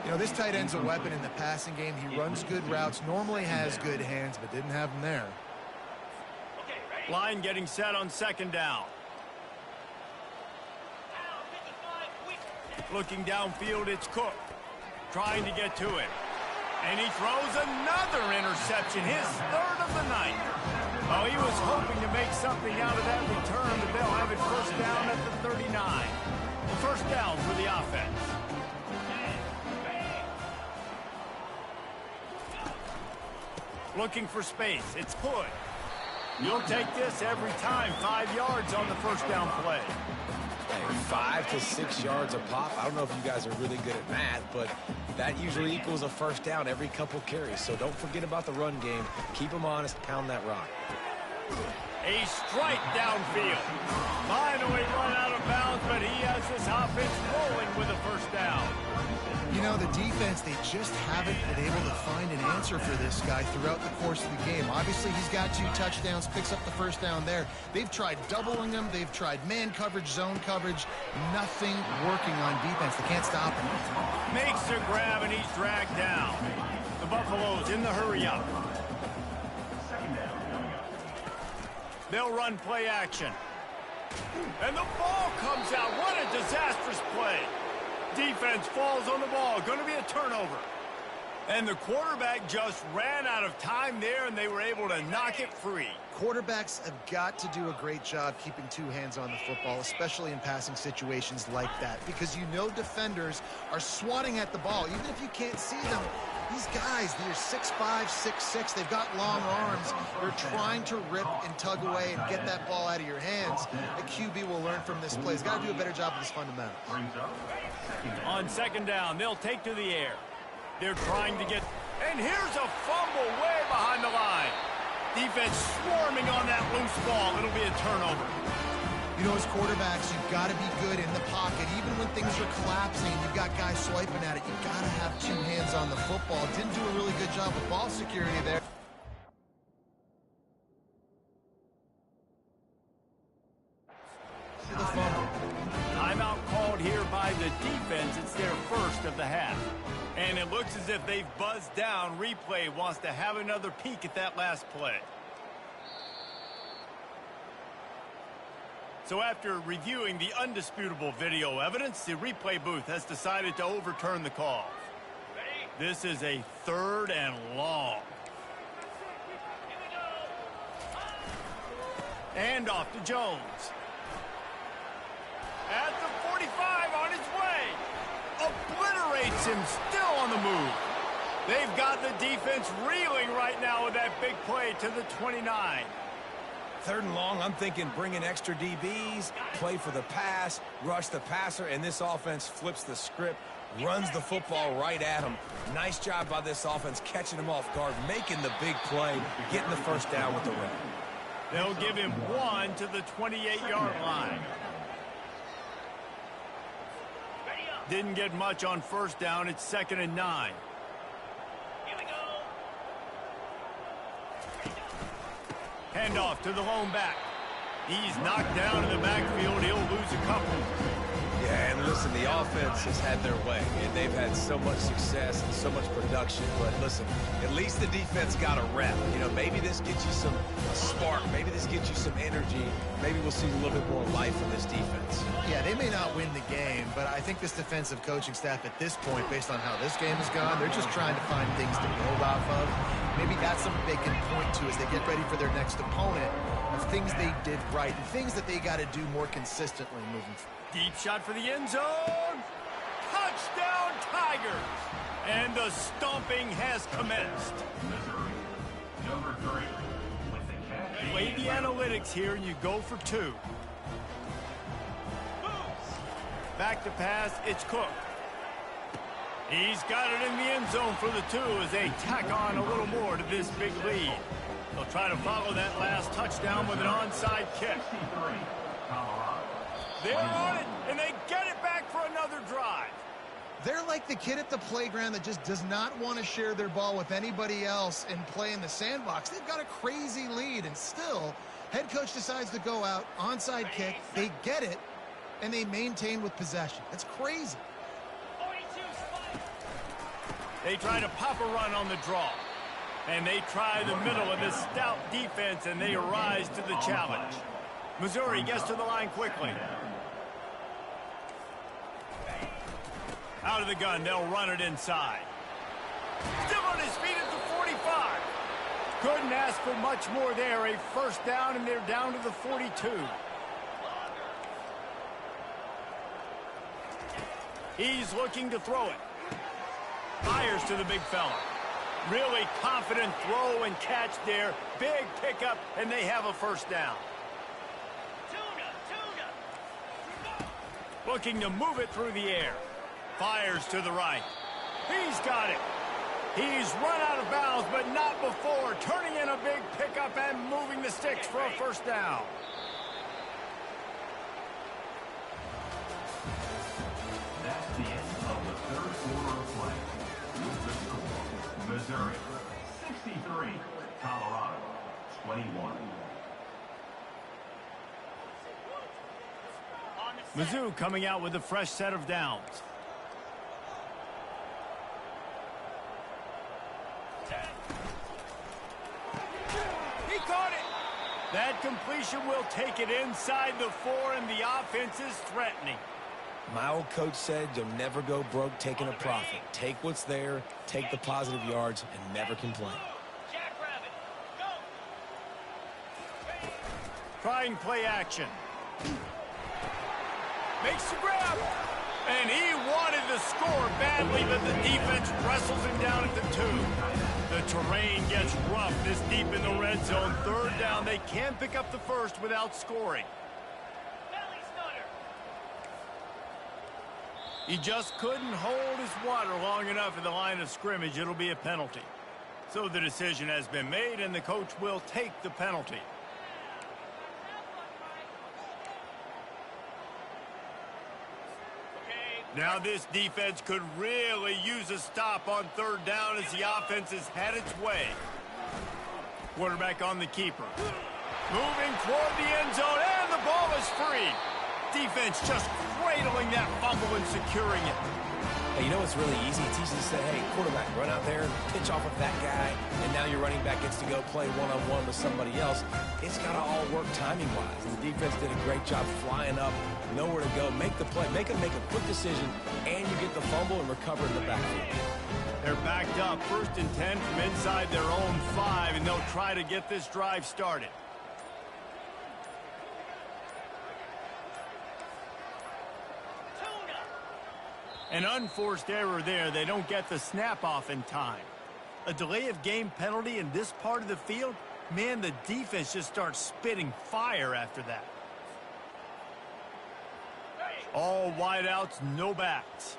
You know, this tight end's a weapon in the passing game. He runs good routes, normally has good hands, but didn't have them there. Line getting set on 2nd down. Looking downfield, it's Cook. Trying to get to it. And he throws another interception, his 3rd of the night. Oh, he was hoping to make something out of that return, but they'll have it first down at the 39. The first down for the offense. Looking for space. It's Hood. You'll take this every time. 5 yards on the first down play. Hey, 5 to 6 yards a pop. I don't know if you guys are really good at math, but that usually equals a first down every couple carries. So don't forget about the run game. Keep them honest. Pound that rock. A strike downfield. Finally run out of bounds, but he has this offense rolling with a first down. You know, the defense, they just haven't been able to find an answer for this guy throughout the course of the game. Obviously, he's got 2 touchdowns, picks up the first down there. They've tried doubling him. They've tried man coverage, zone coverage. Nothing working on defense. They can't stop him. Makes the grab, and he's dragged down. The Buffaloes in the hurry-up. They'll run play action. And the ball comes out. What a disastrous play. Defense falls on the ball. Going to be a turnover. And the quarterback just ran out of time there, and they were able to knock it free. Quarterbacks have got to do a great job keeping 2 hands on the football, especially in passing situations like that, because you know defenders are swatting at the ball. Even if you can't see them, these guys, they're 6'5", 6'6", they've got long arms. They're trying to rip and tug away and get that ball out of your hands. A QB will learn from this play. He's got to do a better job of his fundamentals. On 2nd down, they'll take to the air. They're trying to get... And here's a fumble way behind the line. Defense swarming on that loose ball. It'll be a turnover. You know, as quarterbacks, you've got to be good in the pocket. Even when things are collapsing, you've got guys swiping at it. You've got to have 2 hands on the football. Didn't do a really good job with ball security there. The fumble. Timeout called here by the defense. It's their first of the half. And it looks as if they've buzzed down. Replay wants to have another peek at that last play. So after reviewing the undisputable video evidence, the replay booth has decided to overturn the call. This is a 3rd and long. And off to Jones. At the 45, on his way. Obliterates him, still on the move. They've got the defense reeling right now with that big play to the 29. 3rd and long, I'm thinking bring in extra DBs, play for the pass, rush the passer, and this offense flips the script, runs the football right at him. Nice job by this offense catching him off guard, making the big play, getting the 1st down with the run. They'll give him 1 to the 28-yard line. Didn't get much on 1st down. It's 2nd and 9. Handoff to the lone back. He's knocked down in the backfield. He'll lose a couple. Yeah, and listen, the offense has had their way, and they've had so much success and so much production. But listen, at least the defense got a rep. You know, maybe this gets you a spark. Maybe this gets you some energy. Maybe we'll see a little bit more life in this defense. Yeah, they may not win the game, but I think this defensive coaching staff at this point, based on how this game has gone, they're just trying to find things to build off of. Maybe that's something they can point to as they get ready for their next opponent of things they did right and things that they got to do more consistently moving forward. Deep shot for the end zone. Touchdown, Tigers. And the stomping has commenced. Missouri, number 3, with the catch. Play the analytics here, and you go for 2. Back to pass, it's Cook. He's got it in the end zone for the 2 as they tack on a little more to this big lead. They'll try to follow that last touchdown with an onside kick. 63, Colorado. They're on it, and they get it back for another drive. They're like the kid at the playground that just does not want to share their ball with anybody else and play in the sandbox. They've got a crazy lead, and still, head coach decides to go out, onside kick, they get it, and they maintain with possession. That's crazy. They try to pop a run on the draw. And they try the middle of this stout defense, and they rise to the challenge. Missouri gets to the line quickly. Out of the gun, they'll run it inside. Still on his feet at the 45. Couldn't ask for much more there. A 1st down, and they're down to the 42. He's looking to throw it. Fires to the big fella. Really confident throw and catch there. Big pickup, and they have a 1st down. Looking to move it through the air. Fires to the right. He's got it. He's run out of bounds, but not before. Turning in a big pickup and moving the sticks for a 1st down. That's the end of the 3rd quarter of play. With the score, Missouri 63, Colorado 21. Mizzou coming out with a fresh set of downs. He caught it. That completion will take it inside the 4, and the offense is threatening. My old coach said you'll never go broke taking a profit. Take what's there, take the positive yards, and never complain. Trying play action. Makes the grab. And he wanted to score badly, but the defense wrestles him down at the 2. The terrain gets rough this deep in the red zone. 3rd down, they can pick up the 1st without scoring. He just couldn't hold his water long enough in the line of scrimmage. It'll be a penalty. So the decision has been made, and the coach will take the penalty. Now this defense could really use a stop on 3rd down as the offense has had its way. Quarterback on the keeper. Moving toward the end zone, and the ball is free. Defense just cradling that fumble and securing it. Hey, you know what's really easy? It's easy to say, hey, quarterback, run out there, pitch off of that guy, and now your running back gets to go play one-on-one with somebody else. It's got to all work timing-wise. And the defense did a great job flying up, nowhere to go. Make the play, make a quick decision, and you get the fumble and recover in the backfield. They're backed up, 1st and 10 from inside their own 5, and they'll try to get this drive started. An unforced error there. They don't get the snap off in time. A delay of game penalty in this part of the field, man, the defense just starts spitting fire after that. All wideouts, no backs.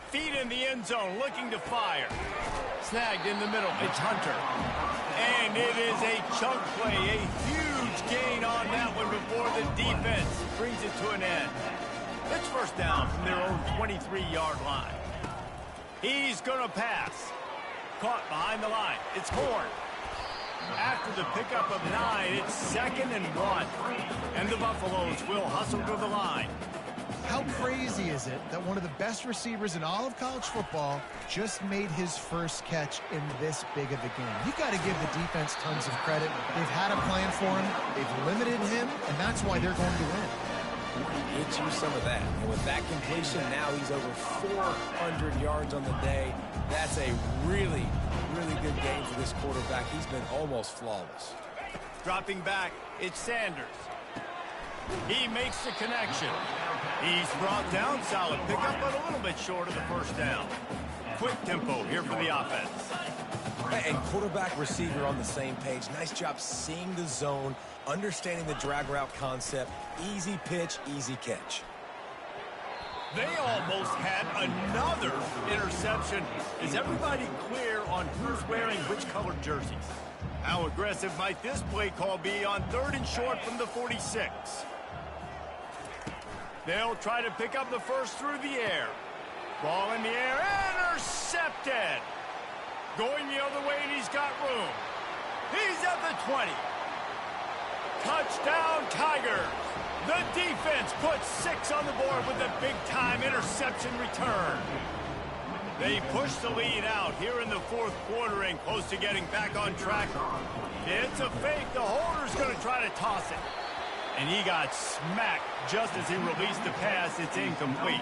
Feet in the end zone, looking to fire. Snagged in the middle, it's Hunter. And it is a chunk play, a huge gain on that one before the defense brings it to an end. It's 1st down from their own 23-yard line. He's going to pass. Caught behind the line. It's Horn. After the pickup of 9, it's 2nd and 1. And the Buffaloes will hustle to the line. How crazy is it that one of the best receivers in all of college football just made his first catch in this big of a game? You got to give the defense tons of credit. They've had a plan for him. They've limited him, and that's why they're going to win. Get you some of that. And with that completion, now he's over 400 yards on the day. That's a really, really good game for this quarterback. He's been almost flawless. Dropping back, it's Sanders. He makes the connection. He's brought down, solid pickup, but a little bit short of the 1st down. Quick tempo here for the offense. And quarterback receiver on the same page. Nice job seeing the zone, understanding the drag route concept. Easy pitch, easy catch. They almost had another interception. Is everybody clear on who's wearing which colored jerseys? How aggressive might this play call be on 3rd and short from the 46? They'll try to pick up the first through the air. Ball in the air, intercepted. Going the other way, and he's got room. He's at the 20. Touchdown, Tigers. The defense puts 6 on the board with a big-time interception return. They push the lead out here in the 4th quarter and close to getting back on track. It's a fake. The holder's going to try to toss it. And he got smacked just as he released the pass. It's incomplete.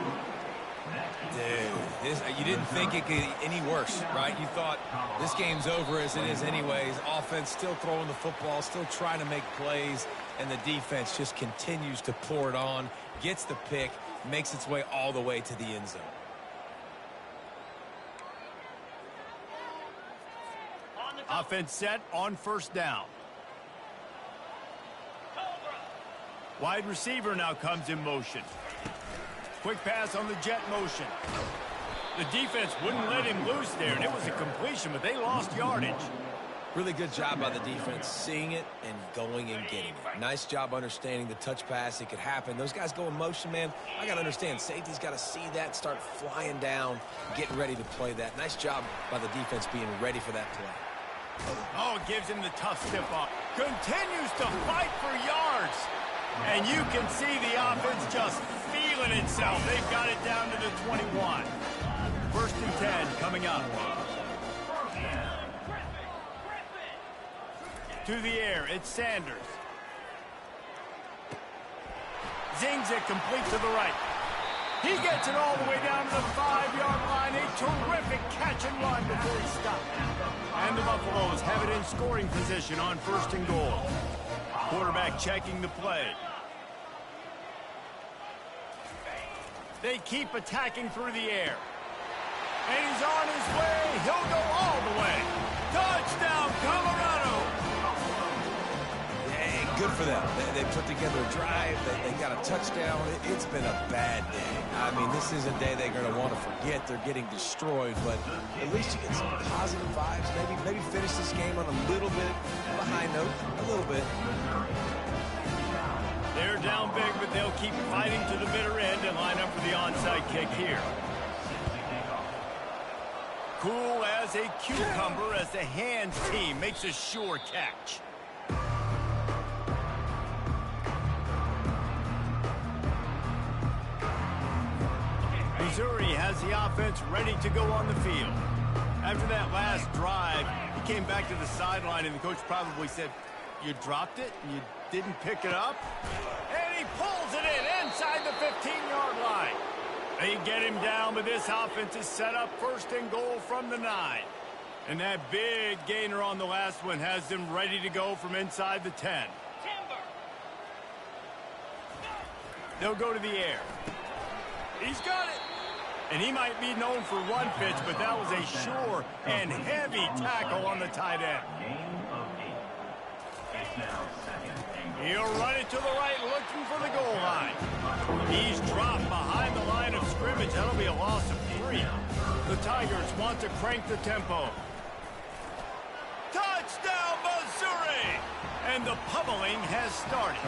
Dude, you didn't think it could get any worse, right? You thought this game's over as it is anyways. Offense still throwing the football, still trying to make plays, and the defense just continues to pour it on, gets the pick, makes its way all the way to the end zone. Offense set on 1st down. Wide receiver now comes in motion. Quick pass on the jet motion. The defense wouldn't let him loose there, and it was a completion, but they lost yardage. Really good job by the defense, seeing it and going and getting it. Nice job understanding the touch pass. It could happen. Those guys go in motion, man. I got to understand, safety's got to see that, start flying down, getting ready to play that. Nice job by the defense being ready for that play. Oh, it gives him the tough stiff arm. Continues to fight for yards. And you can see the offense just feeling itself. They've got it down to the 21. 1st and 10 coming up. To the air, it's Sanders. Zings it complete to the right. He gets it all the way down to the 5-yard line. A terrific catch and run before he stopped. And the Buffaloes have it in scoring position on 1st and goal. Quarterback checking the play. They keep attacking through the air. And he's on his way. He'll go all the way. Touchdown, Colorado. Hey, good for them. They put together a drive. They got a touchdown. It's been a bad day. I mean, this is a day they're going to want to forget. They're getting destroyed, but at least you get some positive vibes. Maybe finish this game on a little bit of a high note. A little bit. They're down big, but they'll keep fighting to the bitter end and line up for the onside kick here. Cool as a cucumber as the hands team makes a sure catch. Missouri has the offense ready to go on the field. After that last drive, he came back to the sideline, and the coach probably said, "You dropped it and you didn't pick it up?" And he pulls it in inside the 15-yard line. They get him down, but this offense is set up first and goal from the 9. And that big gainer on the last one has them ready to go from inside the 10. They'll go to the air. He's got it. And he might be known for run fits, but that was a sure and heavy tackle on the tight end. He'll run it to the right, looking for the goal line. He's dropped behind the line of scrimmage. That'll be a loss of 3. The Tigers want to crank the tempo. Touchdown, Missouri! And the pummeling has started.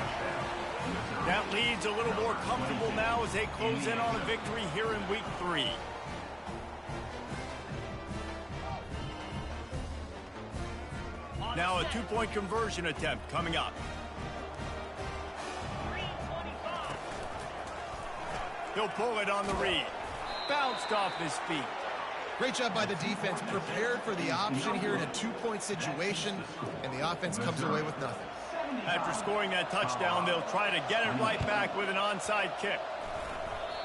That lead's a little more comfortable now as they close in on a victory here in week 3. Now a 2-point conversion attempt coming up. He'll pull it on the read. Bounced off his feet. Great job by the defense. Prepared for the option here in a 2-point situation, and the offense comes away with nothing. After scoring that touchdown, they'll try to get it right back with an onside kick.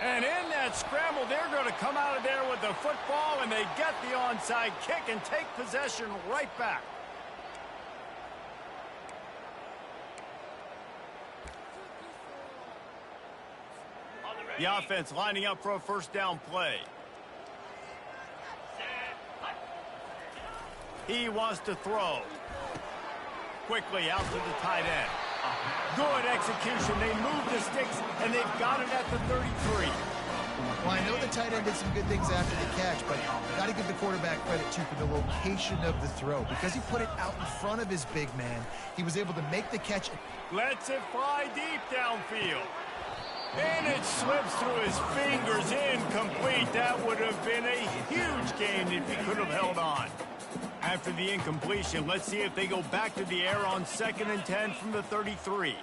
And in that scramble, they're going to come out of there with the football, and they get the onside kick and take possession right back. The offense lining up for a first down play. He wants to throw. Quickly out to the tight end. Good execution. They move the sticks, and they've got it at the 33. Well, I know the tight end did some good things after the catch, but got to give the quarterback credit, too, for the location of the throw. Because he put it out in front of his big man, he was able to make the catch. Lets it fly deep downfield. And it slips through his fingers, incomplete. That would have been a huge gain if he could have held on. After the incompletion, let's see if they go back to the air on 2nd and 10 from the 33.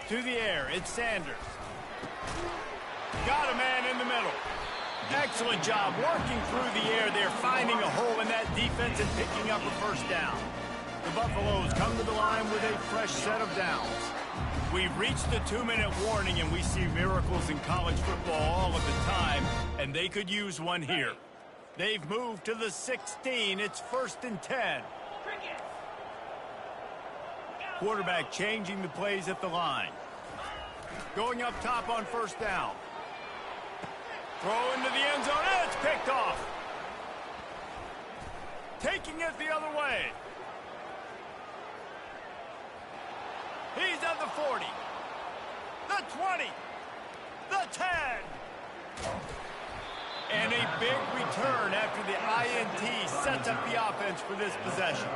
To the air, it's Sanders. Got a man in the middle. Excellent job working through the air. They're finding a hole in that defense and picking up a first down. The Buffaloes come to the line with a fresh set of downs. We've reached the 2-minute warning, and we see miracles in college football all of the time, and they could use one here. They've moved to the 16. It's 1st and 10. Quarterback changing the plays at the line. Going up top on first down. Throw into the end zone. It's picked off. Taking it the other way. He's at the 40. The 20. The 10. And a big return after the INT sets up the offense for this possession.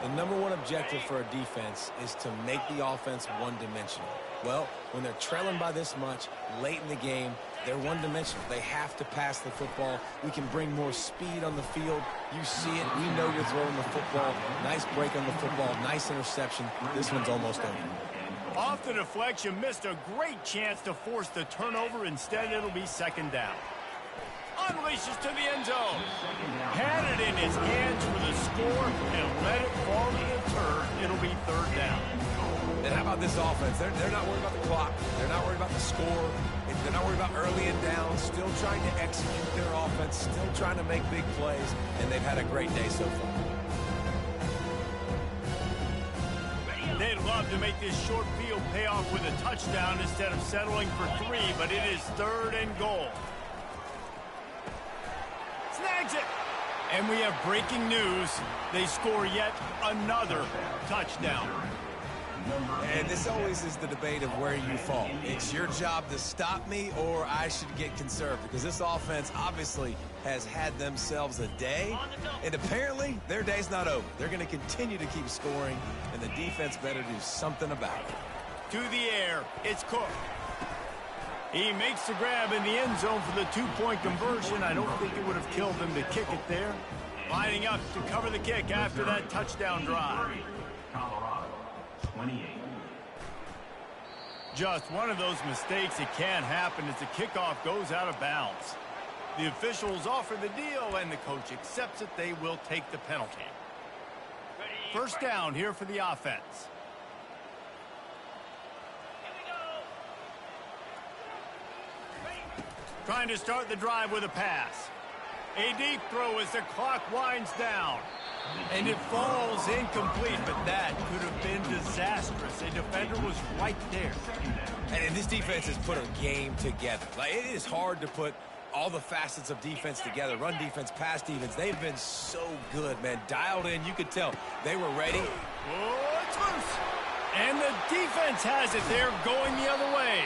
The #1 objective for a defense is to make the offense one-dimensional. Well, when they're trailing by this much late in the game, they're one-dimensional. They have to pass the football. We can bring more speed on the field. You see it. We know you're throwing the football. Nice break on the football. Nice interception. This one's almost over. Off the deflection, missed a great chance to force the turnover. Instead, it'll be 2nd down. Unleashes to the end zone. Had it in his hands for the score and let it fall to the turf. It'll be 3rd down. And how about this offense? They're not worried about the clock. They're not worried about the score. They're not worried about early and down. Still trying to execute their offense. Still trying to make big plays. And they've had a great day so far. They'd love to make this short field pay off with a touchdown instead of settling for 3, but it is 3rd and goal. Snags it. And we have breaking news. They score yet another touchdown. And this always is the debate of where you fall. It's your job to stop me, or I should get conserved, because this offense obviously has had themselves a day, and apparently their day's not over. They're going to continue to keep scoring, and the defense better do something about it. To the air, it's Cook. He makes the grab in the end zone for the two-point conversion. I don't think it would have killed him to kick it there. Lining up to cover the kick after that touchdown drive. Colorado, 28. Just one of those mistakes that can happen as the kickoff goes out of bounds. The officials offer the deal, and the coach accepts it. They will take the penalty. First down here for the offense. Trying to start the drive with a pass. A deep throw as the clock winds down. And it falls incomplete, but that could have been disastrous. A defender was right there. And this defense has put a game together. Like, it is hard to put all the facets of defense together. Run defense, pass defense. They've been so good, man. Dialed in. You could tell they were ready. Oh, it's loose. And the defense has it there going the other way.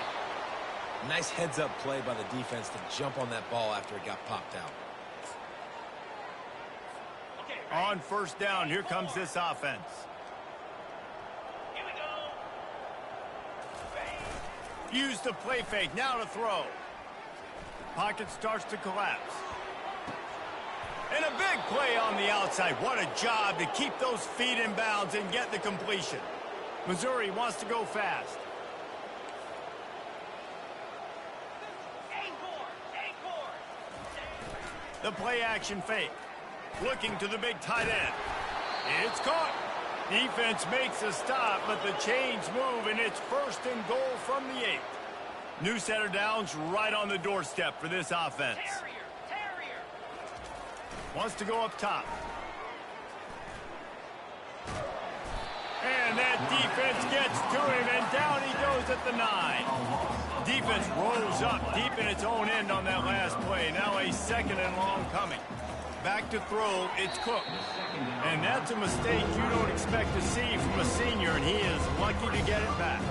Nice heads-up play by the defense to jump on that ball after it got popped out. On first down, here comes this offense. Here we go. Use the play fake, now to throw. Pocket starts to collapse. And a big play on the outside. What a job to keep those feet in bounds and get the completion. Missouri wants to go fast. The play action fake. Looking to the big tight end. It's caught. Defense makes a stop, but the chains move, and it's first and goal from the 8. New set of downs right on the doorstep for this offense. Terrier. Wants to go up top. And that defense gets to him, and down he goes at the 9. Defense rolls up deep in its own end on that last play. Now a second and long coming. Back to throw, it's Cook. And that's a mistake you don't expect to see from a senior, and he is lucky to get it back.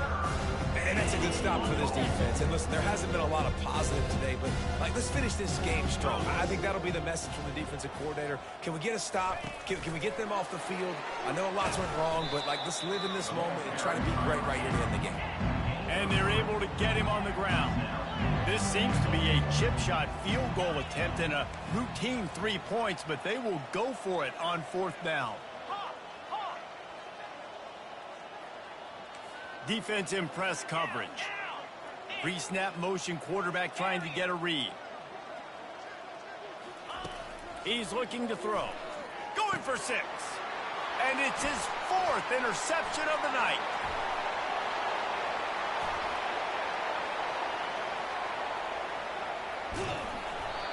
And that's a good stop for this defense. And listen, there hasn't been a lot of positive today, but let's finish this game strong. I think that'll be the message from the defensive coordinator. Can we get a stop? Can we get them off the field? I know lots went wrong, but let's live in this moment and try to be great right here to end the game. And they're able to get him on the ground. This seems to be a chip shot field goal attempt and a routine 3 points, but they will go for it on fourth down. Defense in press coverage. Pre-snap motion, quarterback trying to get a read. He's looking to throw. Going for 6. And it's his 4th interception of the night.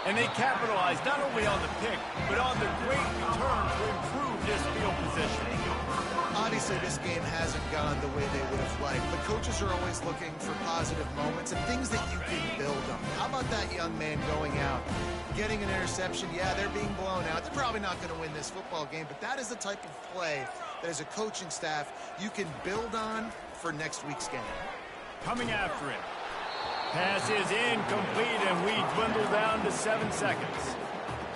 And they capitalize not only on the pick, but on the great return to improve this field position. Obviously, this game hasn't gone the way they would have liked, but coaches are always looking for positive moments and things that you can build on. How about that young man going out, getting an interception? Yeah, they're being blown out. They're probably not going to win this football game, but that is the type of play that as a coaching staff you can build on for next week's game. Coming after it. Pass is incomplete, and we dwindle down to 7 seconds.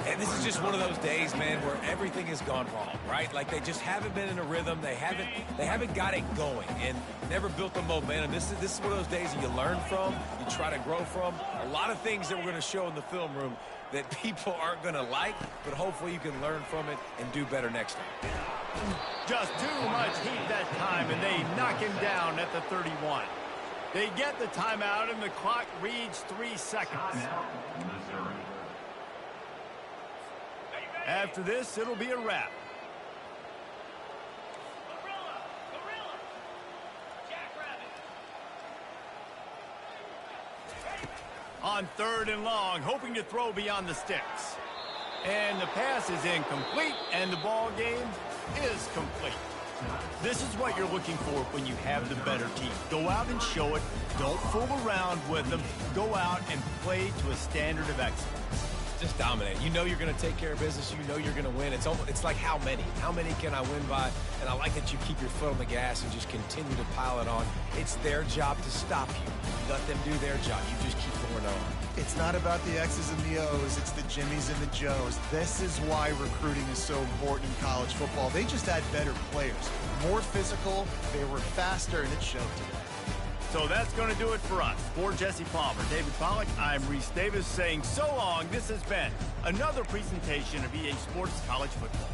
And this is just one of those days, man, where everything has gone wrong, right? Like they just haven't been in a rhythm. They haven't got it going and never built the momentum. This is one of those days that you learn from, you try to grow from. A lot of things that we're going to show in the film room that people aren't going to like, but hopefully you can learn from it and do better next time. Just too much heat that time, and they knock him down at the 31. They get the timeout, and the clock reads 3 seconds. Missouri. After this, it'll be a wrap. On 3rd and long, hoping to throw beyond the sticks. And the pass is incomplete, and the ball game is complete. This is what you're looking for when you have the better team. Go out and show it. Don't fool around with them. Go out and play to a standard of excellence. Just dominate. You know you're going to take care of business. You know you're going to win. It's like how many? How many can I win by? And I like that you keep your foot on the gas and just continue to pile it on. It's their job to stop you. Let them do their job. You just keep going on. It's not about the X's and the O's. It's the Jimmies and the Joes. This is why recruiting is so important in college football. They just had better players, more physical, they were faster, and it showed today. So that's going to do it for us. For Jesse Palmer, David Pollack, I'm Reese Davis saying so long. This has been another presentation of EA Sports College Football.